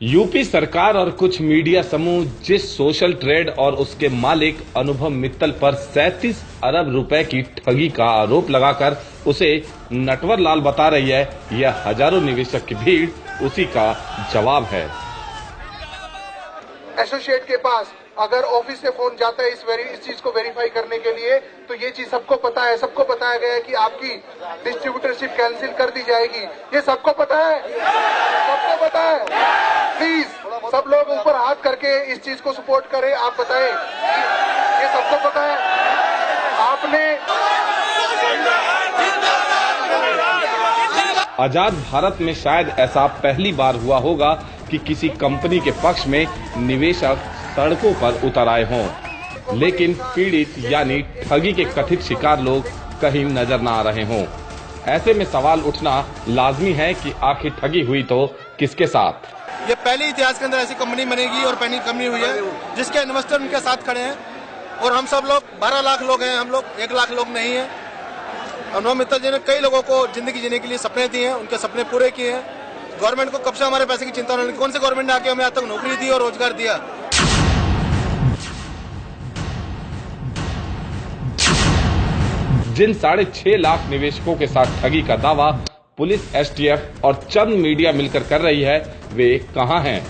UP सरकार और कुछ मीडिया समूह जिस सोशल ट्रेड और उसके मालिक अनुभव मित्तल पर 37 अरब रुपए की ठगी का आरोप लगाकर उसे नटवर लाल बता रही है, यह हजारों निवेशक की भीड़ उसी का जवाब है। एसोसिएट के पास अगर ऑफिस से फोन जाता है इस चीज को वेरीफाई करने के लिए, तो ये चीज सबको पता है, सबको बताया गया है कि आपकी डिस्ट्रीब्यूटरशिप कैंसिल कर दी जाएगी। ये सबको पता है, सबको पता है। प्लीज सब लोग ऊपर हाथ करके इस चीज को सपोर्ट करें। आप बताएं, ये सबको पता है। आपने आजाद भारत में शायद ऐसा पहली बार हुआ होगा कि किसी कंपनी के पक्ष में निवेशक सड़कों पर उतर आए हों, लेकिन पीड़ित यानी ठगी के कथित शिकार लोग कहीं नजर न आ रहे हों। ऐसे में सवाल उठना लाजमी है कि आखिर ठगी हुई तो किसके साथ। ये पहले इतिहास के अंदर ऐसी कंपनी बनेगी और पहली कंपनी हुई है जिसके इन्वेस्टर उनके साथ खड़े हैं, और हम सब लोग 12 लाख लोग हैं, हम लोग 1 लाख लोग नहीं हैं। अनुभव मित्तल जी ने कई लोगों को जिंदगी जीने के लिए सपने दिए हैं, उनके सपने पूरे किए हैं। गवर्नमेंट को कब से हमारे पैसे की चिंता नहीं, कौन से गवर्नमेंट ने आके हमें आज तक नौकरी दी और रोजगार दिया। जिन 6.5 लाख निवेशकों के साथ ठगी का दावा पुलिस, एसटीएफ और चंद मीडिया मिलकर कर रही है, वे कहां हैं?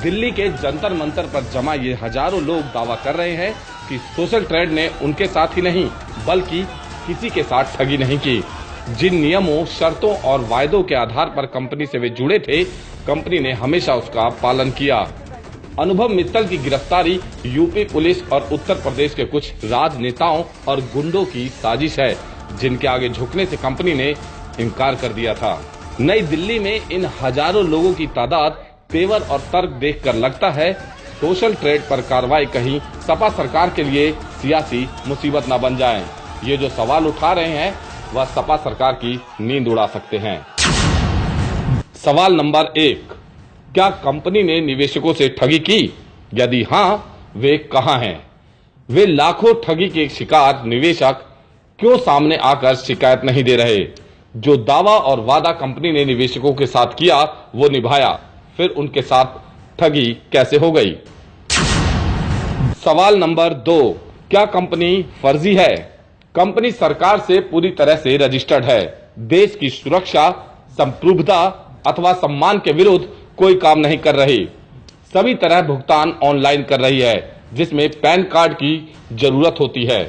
दिल्ली के जंतर मंतर पर जमा ये हजारों लोग दावा कर रहे हैं कि सोशल ट्रेड ने उनके साथ ही नहीं बल्कि किसी के साथ ठगी नहीं की। जिन नियमों, शर्तों और वायदों के आधार पर कंपनी से वे जुड़े थे, कंपनी ने हमेशा उसका पालन किया। अनुभव मित्तल की गिरफ्तारी यूपी पुलिस और उत्तर प्रदेश के कुछ राजनेताओं और गुंडों की साजिश है, जिनके आगे झुकने से कंपनी ने इनकार कर दिया था। नई दिल्ली में इन हजारों लोगों की तादाद, तेवर और तर्क देखकर लगता है सोशल ट्रेड पर कार्रवाई कहीं सपा सरकार के लिए सियासी मुसीबत न बन जाए। ये जो सवाल उठा रहे हैं वह सपा सरकार की नींद उड़ा सकते हैं। सवाल नंबर 1, क्या कंपनी ने निवेशकों से ठगी की? यदि हाँ, वे कहां हैं? वे लाखों ठगी के शिकार निवेशक क्यों सामने आकर शिकायत नहीं दे रहे? जो दावा और वादा कंपनी ने निवेशकों के साथ किया वो निभाया, फिर उनके साथ ठगी कैसे हो गई? सवाल नंबर 2, क्या कंपनी फर्जी है? कंपनी सरकार से पूरी तरह से रजिस्टर्ड है, देश की सुरक्षा, संप्रभुता अथवा सम्मान के विरुद्ध कोई काम नहीं कर रही। सभी तरह भुगतान ऑनलाइन कर रही है, जिसमें पैन कार्ड की जरूरत होती है।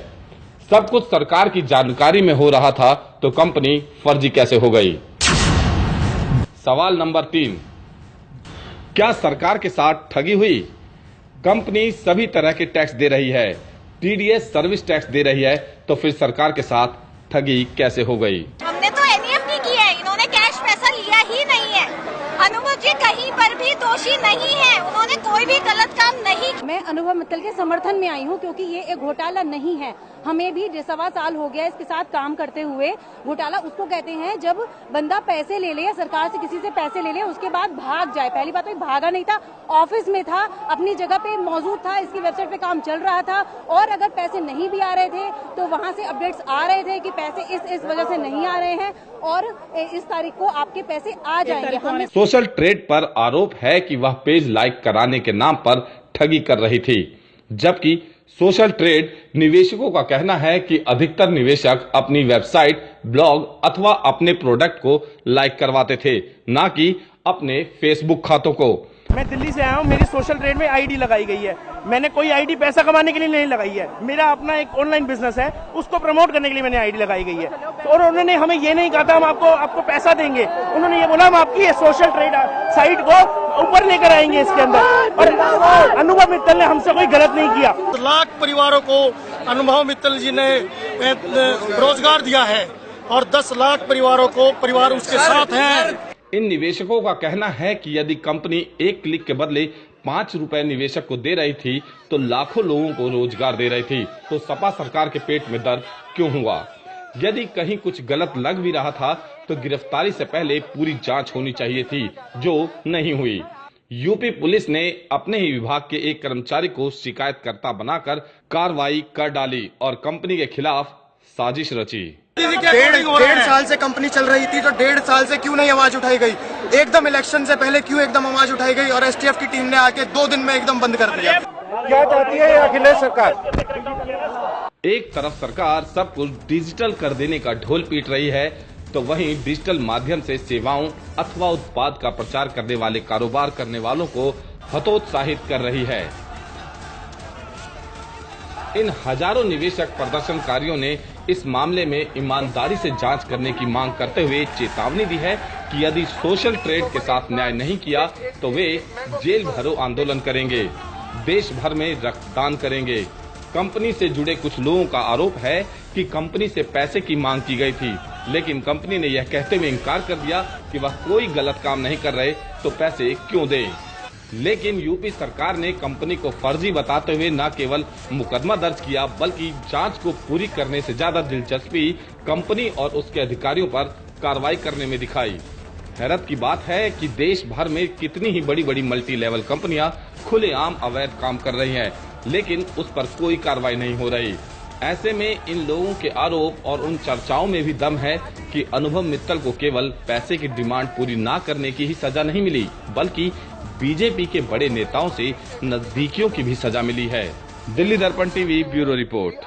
सब कुछ सरकार की जानकारी में हो रहा था, तो कंपनी फर्जी कैसे हो गई? सवाल नंबर 3, क्या सरकार के साथ ठगी हुई? कंपनी सभी तरह के टैक्स दे रही है, टीडीएस सर्विस टैक्स दे रही है, तो फिर सरकार के साथ ठगी कैसे हो गई? हमने तो एनईएफटी की है, इन्होंने कैश पैसा लिया ही नहीं है। अनुभव जी कहीं पर भी दोषी नहीं है, उन्होंने कोई भी गलत काम नहीं। मैं अनुभव मित्तल के समर्थन में आई हूँ, क्योंकि ये एक घोटाला नहीं है। हमें भी 1.25 साल हो गया इसके साथ काम करते हुए। घोटाला उसको कहते हैं जब बंदा पैसे ले ले या सरकार से किसी से पैसे ले ले, उसके बाद भाग जाए। पहली बात तो भागा नहीं था, ऑफिस में था, अपनी जगह पे मौजूद था, इसकी वेबसाइट पे काम चल रहा था, और अगर पैसे नहीं भी आ रहे थे तो वहाँ से अपडेट्स आ रहे थे कि पैसे इस वजह से नहीं आ रहे हैं और इस तारीख को आपके पैसे आ जाएंगे। सोशल ट्रेड पर आरोप है कि वह पेज लाइक कराने के नाम पर ठगी कर रही थी, जबकि सोशल ट्रेड निवेशकों का कहना है कि अधिकतर निवेशक अपनी वेबसाइट, ब्लॉग अथवा अपने प्रोडक्ट को लाइक करवाते थे, ना कि अपने फेसबुक खातों को। मैं दिल्ली से आया हूँ, मेरी सोशल ट्रेड में आईडी लगाई गई है। मैंने कोई आईडी पैसा कमाने के लिए नहीं लगाई है, मेरा अपना एक ऑनलाइन बिजनेस है, उसको प्रमोट करने के लिए मैंने आईडी लगाई गई है। और उन्होंने हमें ये नहीं कहा था हम आपको पैसा देंगे, उन्होंने ये बोला हम आपकी ये सोशल ट्रेड साइट को ऊपर लेकर आएंगे इसके अंदर। और अनुभव मित्तल ने हमसे कोई गलत नहीं किया। लाख परिवारों को अनुभव मित्तल जी ने रोजगार दिया है और 10 लाख परिवारों को परिवार उसके साथ हैं। इन निवेशकों का कहना है कि यदि कंपनी 1 क्लिक के बदले 5 रुपए निवेशक को दे रही थी तो लाखों लोगों को रोजगार दे रही थी, तो सपा सरकार के पेट में दर्द क्यों हुआ? यदि कहीं कुछ गलत लग भी रहा था तो गिरफ्तारी से पहले पूरी जांच होनी चाहिए थी, जो नहीं हुई। यूपी पुलिस ने अपने ही विभाग के एक कर्मचारी को शिकायतकर्ता बनाकर कार्रवाई कर डाली और कंपनी के खिलाफ साजिश रची। डेढ़ साल से कंपनी चल रही थी, तो 1.5 साल से क्यों नहीं आवाज उठाई गई? एकदम इलेक्शन से पहले क्यों एकदम आवाज उठाई गई और एसटीएफ की टीम ने आके 2 दिन में एकदम बंद कर दिया? क्या चाहती है अखिलेश सरकार? एक तरफ सरकार सब कुछ डिजिटल कर देने का ढोल पीट रही है, तो वहीं डिजिटल माध्यम से सेवाओं अथवा उत्पाद का प्रचार करने वाले कारोबार करने वालों को हतोत्साहित कर रही है। इन हजारों निवेशक प्रदर्शनकारियों ने इस मामले में ईमानदारी से जांच करने की मांग करते हुए चेतावनी दी है कि यदि सोशल ट्रेड के साथ न्याय नहीं किया तो वे जेल भरो आंदोलन करेंगे, देश भर में रक्तदान करेंगे। कंपनी से जुड़े कुछ लोगों का आरोप है कि कंपनी से पैसे की मांग की गई थी, लेकिन कंपनी ने यह कहते हुए इनकार कर दिया कि वह कोई गलत काम नहीं कर रहे तो पैसे क्यों दे। लेकिन यूपी सरकार ने कंपनी को फर्जी बताते हुए न केवल मुकदमा दर्ज किया बल्कि जांच को पूरी करने से ज्यादा दिलचस्पी कंपनी और उसके अधिकारियों पर कार्रवाई करने में दिखाई। हैरत की बात है कि देश भर में कितनी ही बड़ी बड़ी मल्टी लेवल कंपनियां खुलेआम अवैध काम कर रही हैं, लेकिन उस पर कोई कार्रवाई नहीं हो रही। ऐसे में इन लोगों के आरोप और उन चर्चाओं में भी दम है कि अनुभव मित्तल को केवल पैसे की डिमांड पूरी न करने की ही सजा नहीं मिली, बल्कि बीजेपी के बड़े नेताओं से नजदीकियों की भी सजा मिली है। दिल्ली दर्पण टीवी ब्यूरो रिपोर्ट।